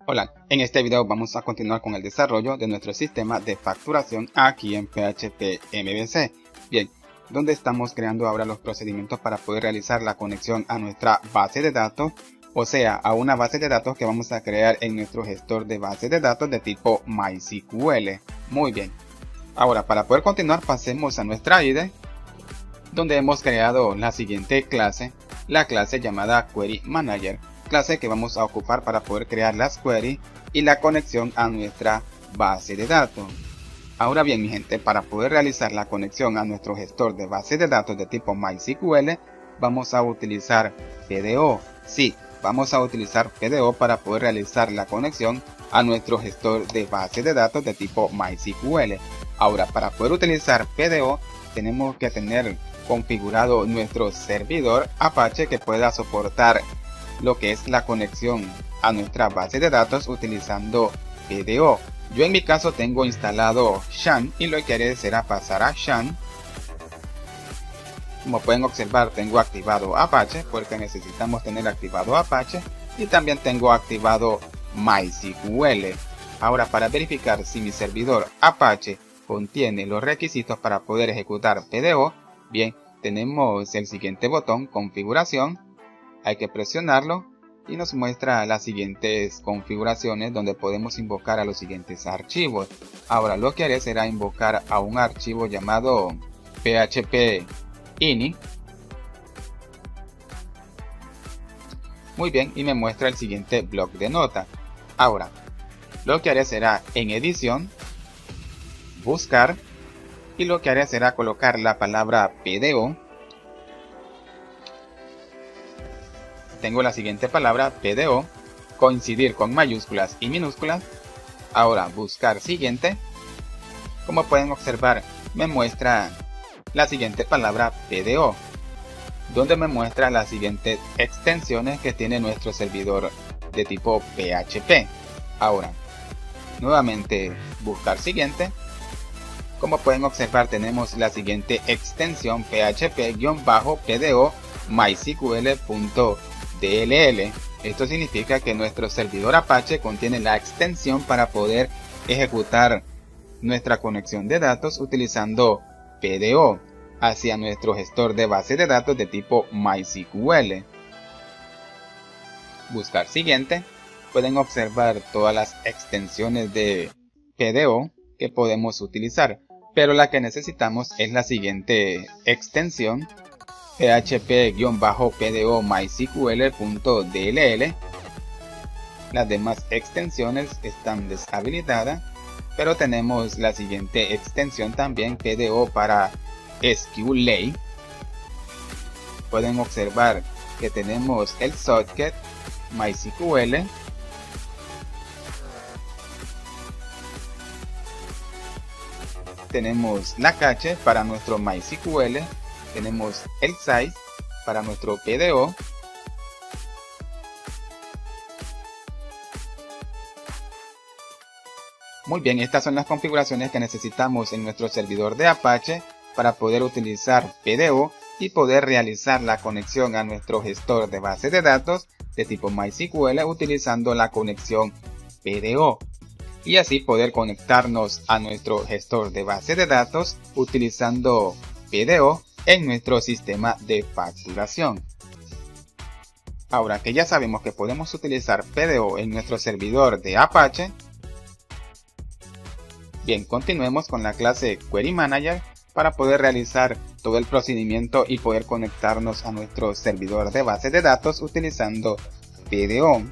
Hola, en este video vamos a continuar con el desarrollo de nuestro sistema de facturación aquí en PHP MVC. Bien, donde estamos creando ahora los procedimientos para poder realizar la conexión a nuestra base de datos, o sea, a una base de datos que vamos a crear en nuestro gestor de base de datos de tipo MySQL. Muy bien, ahora para poder continuar pasemos a nuestra IDE, donde hemos creado la siguiente clase, la clase llamada Query Manager. Clase que vamos a ocupar para poder crear las queries y la conexión a nuestra base de datos. Ahora bien, mi gente, para poder realizar la conexión a nuestro gestor de base de datos de tipo MySQL, vamos a utilizar PDO. Sí, vamos a utilizar PDO para poder realizar la conexión a nuestro gestor de base de datos de tipo MySQL. Ahora, para poder utilizar PDO, tenemos que tener configurado nuestro servidor Apache que pueda soportar lo que es la conexión a nuestra base de datos utilizando PDO. Yo en mi caso tengo instalado Shan y lo que haré será pasar a Shan. Como pueden observar, tengo activado Apache porque necesitamos tener activado Apache, y también tengo activado MySQL. Ahora, para verificar si mi servidor Apache contiene los requisitos para poder ejecutar PDO, bien, tenemos el siguiente botón, configuración. Hay que presionarlo y nos muestra las siguientes configuraciones donde podemos invocar a los siguientes archivos. Ahora lo que haré será invocar a un archivo llamado php ini. Muy bien, y me muestra el siguiente bloc de nota. Ahora lo que haré será en edición, buscar, y lo que haré será colocar la palabra PDO. Tengo la siguiente palabra PDO, coincidir con mayúsculas y minúsculas. Ahora buscar siguiente. Como pueden observar, me muestra la siguiente palabra PDO, donde me muestra las siguientes extensiones que tiene nuestro servidor de tipo PHP. Ahora, nuevamente buscar siguiente. Como pueden observar, tenemos la siguiente extensión php-pdo mysql.dll. Esto significa que nuestro servidor Apache contiene la extensión para poder ejecutar nuestra conexión de datos utilizando PDO hacia nuestro gestor de base de datos de tipo MySQL. Buscar siguiente. Pueden observar todas las extensiones de PDO que podemos utilizar, pero la que necesitamos es la siguiente extensión, php-pdo mysql.dll. Las demás extensiones están deshabilitadas, pero tenemos la siguiente extensión también, PDO para SQLite. Pueden observar que tenemos el socket MySQL, tenemos la cache para nuestro MySQL, tenemos el size para nuestro PDO, muy bien, estas son las configuraciones que necesitamos en nuestro servidor de Apache para poder utilizar PDO y poder realizar la conexión a nuestro gestor de base de datos de tipo MySQL utilizando la conexión PDO, y así poder conectarnos a nuestro gestor de base de datos utilizando PDO en nuestro sistema de facturación. Ahora que ya sabemos que podemos utilizar PDO en nuestro servidor de Apache, bien, continuemos con la clase Query Manager para poder realizar todo el procedimiento y poder conectarnos a nuestro servidor de base de datos utilizando PDO.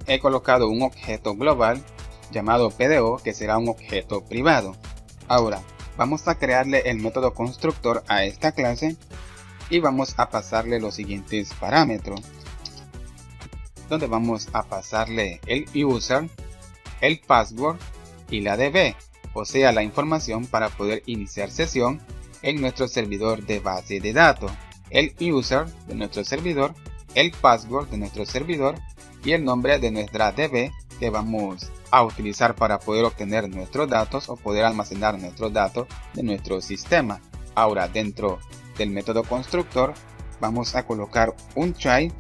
He colocado un objeto global llamado PDO que será un objeto privado. Ahora vamos a crearle el método constructor a esta clase y vamos a pasarle los siguientes parámetros, donde vamos a pasarle el user, el password y la DB, o sea, la información para poder iniciar sesión en nuestro servidor de base de datos. El user de nuestro servidor, el password de nuestro servidor y el nombre de nuestra DB que vamos a utilizar para poder obtener nuestros datos o poder almacenar nuestros datos de nuestro sistema. Ahora, dentro del método constructor vamos a colocar un try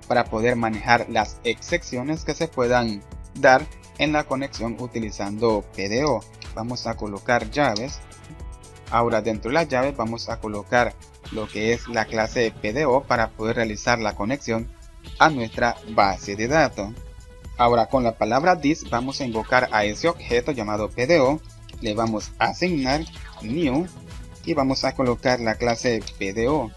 para poder manejar las excepciones que se puedan dar en la conexión utilizando PDO. Vamos a colocar llaves. Ahora dentro de las llaves vamos a colocar lo que es la clase PDO para poder realizar la conexión a nuestra base de datos. Ahora con la palabra this vamos a invocar a ese objeto llamado PDO, le vamos a asignar new y vamos a colocar la clase PDO.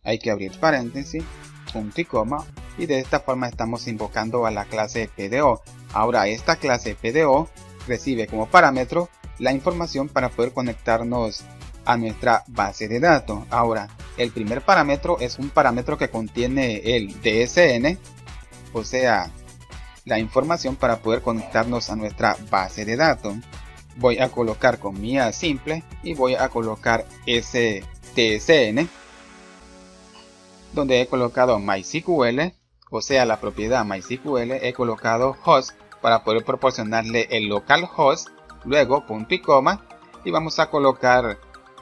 Hay que abrir paréntesis, punto y coma, y de esta forma estamos invocando a la clase PDO. Ahora esta clase PDO recibe como parámetro la información para poder conectarnos a nuestra base de datos. Ahora el primer parámetro es un parámetro que contiene el DSN, o sea, la información para poder conectarnos a nuestra base de datos. Voy a colocar comilla simple y voy a colocar ese DSN, donde he colocado MySQL, o sea la propiedad MySQL, he colocado host para poder proporcionarle el localhost, luego punto y coma, y vamos a colocar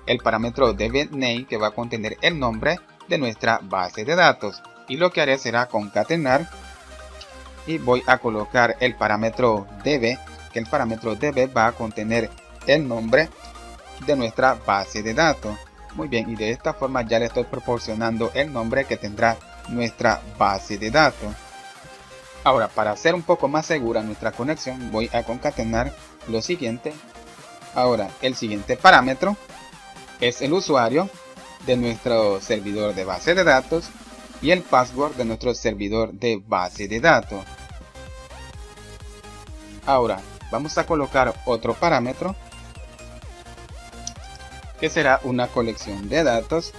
el parámetro dbName que va a contener el nombre de nuestra base de datos, y lo que haré será concatenar y voy a colocar el parámetro db, que el parámetro db va a contener el nombre de nuestra base de datos. Muy bien, y de esta forma ya le estoy proporcionando el nombre que tendrá nuestra base de datos. Ahora, para hacer un poco más segura nuestra conexión, voy a concatenar lo siguiente. Ahora, el siguiente parámetro es el usuario de nuestro servidor de base de datos y el password de nuestro servidor de base de datos. Ahora vamos a colocar otro parámetro que será una colección de datos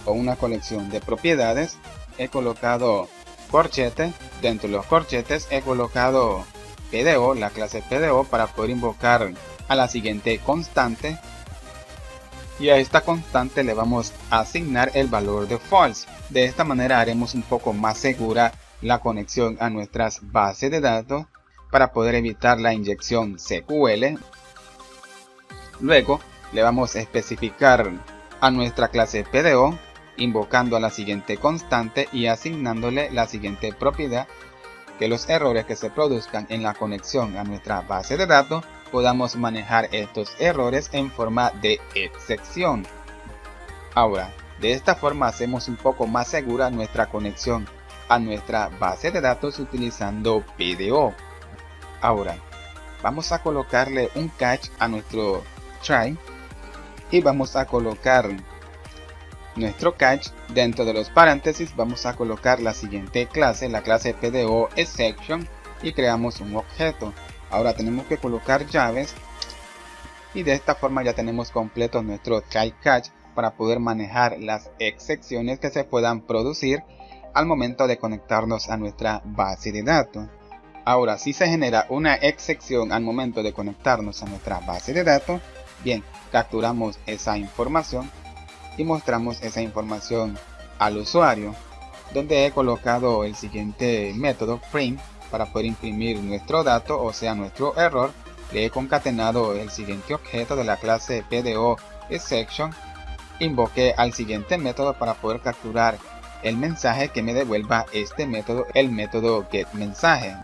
o una colección de propiedades. He colocado corchete, dentro de los corchetes he colocado PDO, la clase PDO, para poder invocar a la siguiente constante, y a esta constante le vamos a asignar el valor de false. De esta manera haremos un poco más segura la conexión a nuestras bases de datos para poder evitar la inyección SQL. Luego le vamos a especificar a nuestra clase PDO invocando a la siguiente constante y asignándole la siguiente propiedad, que los errores que se produzcan en la conexión a nuestra base de datos podamos manejar estos errores en forma de excepción. Ahora, de esta forma hacemos un poco más segura nuestra conexión a nuestra base de datos utilizando PDO. Ahora, vamos a colocarle un catch a nuestro try y vamos a colocar nuestro catch dentro de los paréntesis. Vamos a colocar la siguiente clase, la clase PDO exception, y creamos un objeto. Ahora tenemos que colocar llaves y de esta forma ya tenemos completo nuestro try catch para poder manejar las excepciones que se puedan producir al momento de conectarnos a nuestra base de datos. Ahora, si se genera una excepción al momento de conectarnos a nuestra base de datos, bien, capturamos esa información y mostramos esa información al usuario, donde he colocado el siguiente método print para poder imprimir nuestro dato, o sea nuestro error. Le he concatenado el siguiente objeto de la clase PDO exception, invoqué al siguiente método para poder capturar el mensaje que me devuelva este método, el método getMensaje,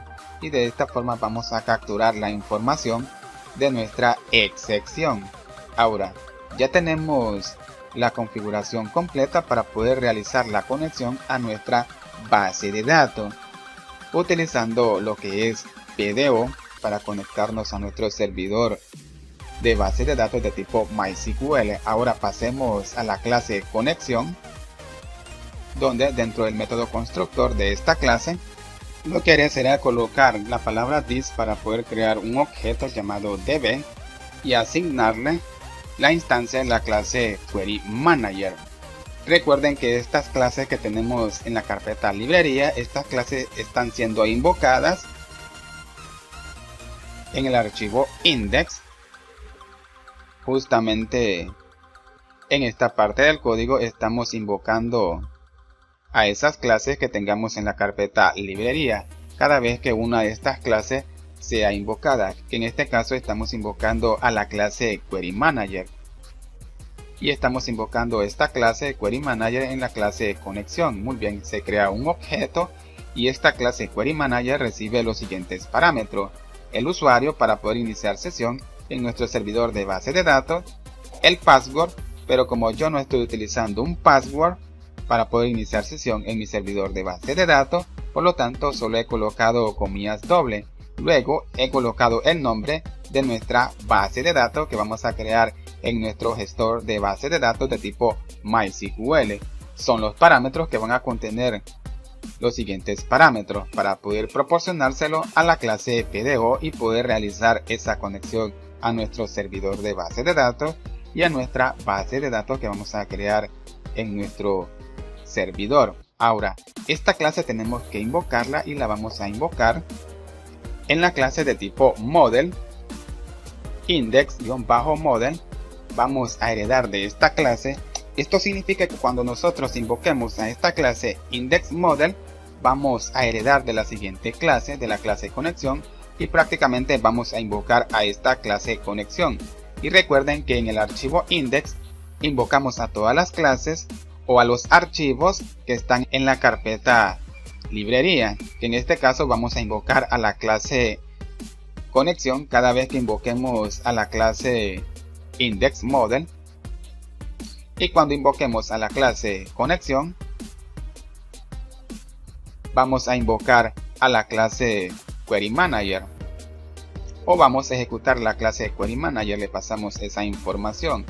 y de esta forma vamos a capturar la información de nuestra excepción. Ahora ya tenemos la configuración completa para poder realizar la conexión a nuestra base de datos utilizando lo que es PDO para conectarnos a nuestro servidor de base de datos de tipo MySQL. Ahora pasemos a la clase conexión, donde dentro del método constructor de esta clase lo que haré será colocar la palabra this para poder crear un objeto llamado db y asignarle la instancia de la clase Query Manager. Recuerden que estas clases que tenemos en la carpeta librería, estas clases están siendo invocadas en el archivo index. Justamente en esta parte del código estamos invocando a esas clases que tengamos en la carpeta librería cada vez que una de estas clases sea invocada, que en este caso estamos invocando a la clase Query Manager. Y estamos invocando esta clase Query Manager en la clase conexión. Muy bien, se crea un objeto y esta clase Query Manager recibe los siguientes parámetros: el usuario para poder iniciar sesión en nuestro servidor de base de datos, el password, pero como yo no estoy utilizando un password para poder iniciar sesión en mi servidor de base de datos, por lo tanto solo he colocado comillas doble. Luego he colocado el nombre de nuestra base de datos que vamos a crear en nuestro gestor de base de datos de tipo MySQL. Son los parámetros que van a contener los siguientes parámetros para poder proporcionárselo a la clase PDO y poder realizar esa conexión a nuestro servidor de base de datos y a nuestra base de datos que vamos a crear en nuestro servidor. Ahora, esta clase tenemos que invocarla y la vamos a invocar en la clase de tipo model, index-model. Vamos a heredar de esta clase. Esto significa que cuando nosotros invoquemos a esta clase index-model, vamos a heredar de la siguiente clase, de la clase conexión, y prácticamente vamos a invocar a esta clase conexión. Y recuerden que en el archivo index invocamos a todas las clases o a los archivos que están en la carpeta librería, que en este caso vamos a invocar a la clase conexión cada vez que invoquemos a la clase index-model. Y cuando invoquemos a la clase conexión, vamos a invocar a la clase Query Manager, o vamos a ejecutar la clase Query Manager, le pasamos esa información.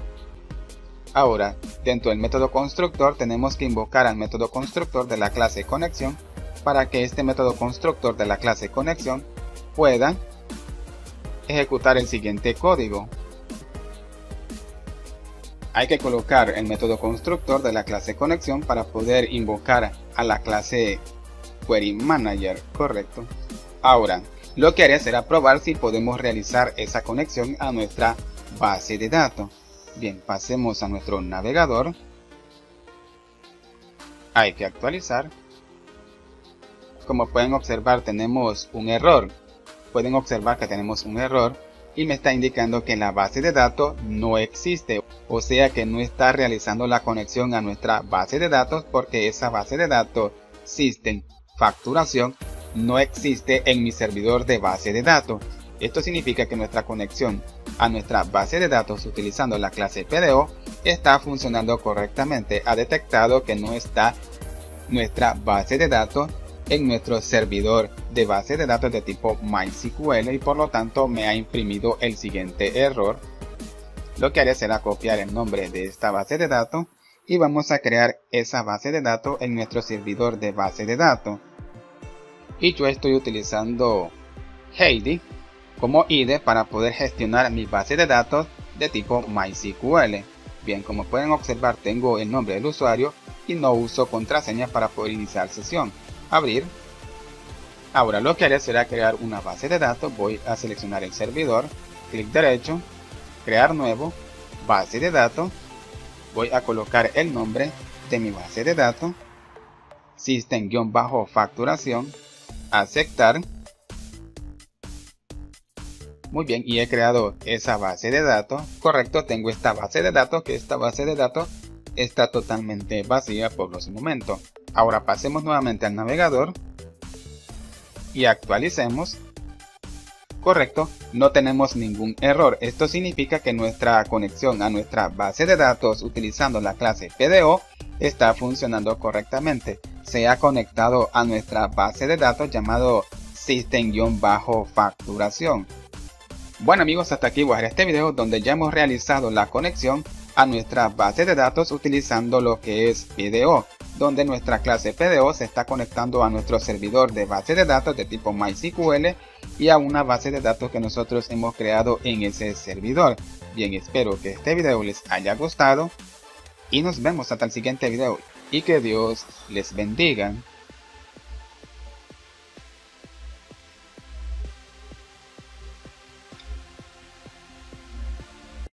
Ahora, dentro del método constructor tenemos que invocar al método constructor de la clase conexión para que este método constructor de la clase conexión pueda ejecutar el siguiente código. Hay que colocar el método constructor de la clase conexión para poder invocar a la clase Query Manager, correcto. Ahora, lo que haré será probar si podemos realizar esa conexión a nuestra base de datos. Bien, pasemos a nuestro navegador. Hay que actualizar. Como pueden observar, tenemos un error. Pueden observar que tenemos un error y me está indicando que la base de datos no existe, o sea que no está realizando la conexión a nuestra base de datos porque esa base de datos System Facturación no existe en mi servidor de base de datos. Esto significa que nuestra conexión a nuestra base de datos utilizando la clase PDO está funcionando correctamente. Ha detectado que no está nuestra base de datos en nuestro servidor de base de datos de tipo MySQL y por lo tanto me ha imprimido el siguiente error. Lo que haré será copiar el nombre de esta base de datos y vamos a crear esa base de datos en nuestro servidor de base de datos. Y yo estoy utilizando Heidi como ID para poder gestionar mi base de datos de tipo MySQL. Bien, como pueden observar, tengo el nombre del usuario y no uso contraseña para poder iniciar sesión. Abrir. Ahora lo que haré será crear una base de datos. Voy a seleccionar el servidor, clic derecho, crear nuevo, base de datos. Voy a colocar el nombre de mi base de datos, System-Facturación, aceptar. Muy bien, y he creado esa base de datos. Correcto, tengo esta base de datos, que esta base de datos está totalmente vacía por los momentos. Ahora pasemos nuevamente al navegador y actualicemos. Correcto, no tenemos ningún error. Esto significa que nuestra conexión a nuestra base de datos utilizando la clase PDO está funcionando correctamente. Se ha conectado a nuestra base de datos llamado System-Facturación. Bueno amigos, hasta aquí voy a dejar este video donde ya hemos realizado la conexión a nuestra base de datos utilizando lo que es PDO, donde nuestra clase PDO se está conectando a nuestro servidor de base de datos de tipo MySQL y a una base de datos que nosotros hemos creado en ese servidor. Bien, espero que este video les haya gustado y nos vemos hasta el siguiente video y que Dios les bendiga.